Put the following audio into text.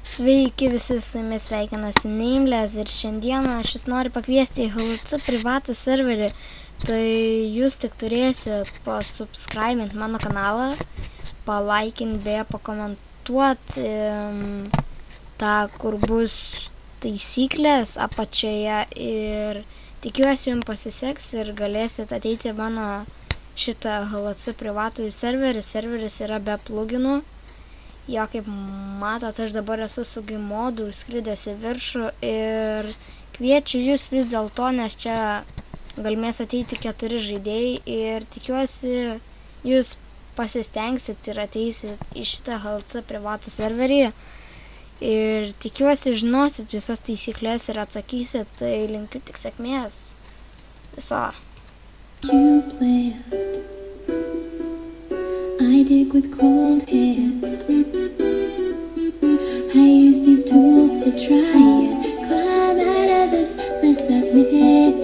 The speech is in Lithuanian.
Sveiki visi, su jumis sveikinasi Nameless ir šiandieną aš jūs noriu pakviesti į HLC privatų serverį. Tai jūs tik turėsit pasubscribint mano kanalą, palaikint bei pakomentuoti tą, kur bus taisyklės apačioje, ir tikiuosi jums pasiseks ir galėsit ateiti mano šitą HLC privatų serverį. Serveris yra be pluginų. Jo, kaip matot, aš dabar esu su Gmodu skridęs į viršų ir kviečiu jūs vis dėlto, nes čia galimės ateiti 4 žaidėjai ir tikiuosi jūs pasistengsit ir ateisit į šitą HLC privatų serverį ir tikiuosi žinosit visas taisyklės ir atsakysit, tai linkiu tik sėkmės. Viso. I dig with cold hands. I use these tools to try and climb out of this mess I've made.